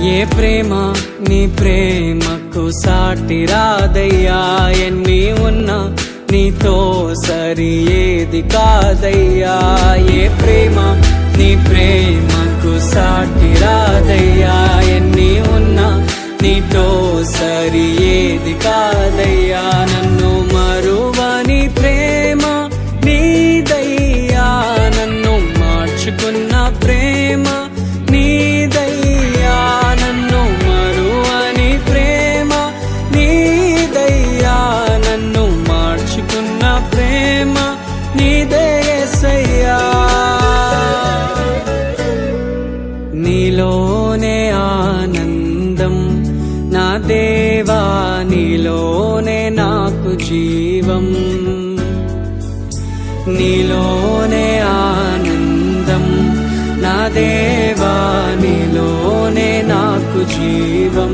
ఏ ప్రేమ నీ ప్రేమకు సాటి రాదయ్యా, ఎన్ని ఉన్నా నీతో సరి ఏది కాదయ్యా. ఏ ప్రేమ నీ ప్రేమకు సాటి రాదయ్యా, ఎన్ని ఉన్నా నీతో సరి ఏది కాదయ్యా. నన్ను మరువని ప్రేమ నీదయ్యా, నన్ను మార్చుకున్న ప్రేమ నీదయ్యా, నన్ను మరువని ప్రేమ నీదయ్యా, నన్ను మార్చుకున్న ప్రేమ నీదే యేసయ్యా. నీలోనే ఆనందం నా దేవా, నీలోనే నాకు జీవం, నీలోనే ఆనందం నా దేవా, నీలోనే నాకు జీవం.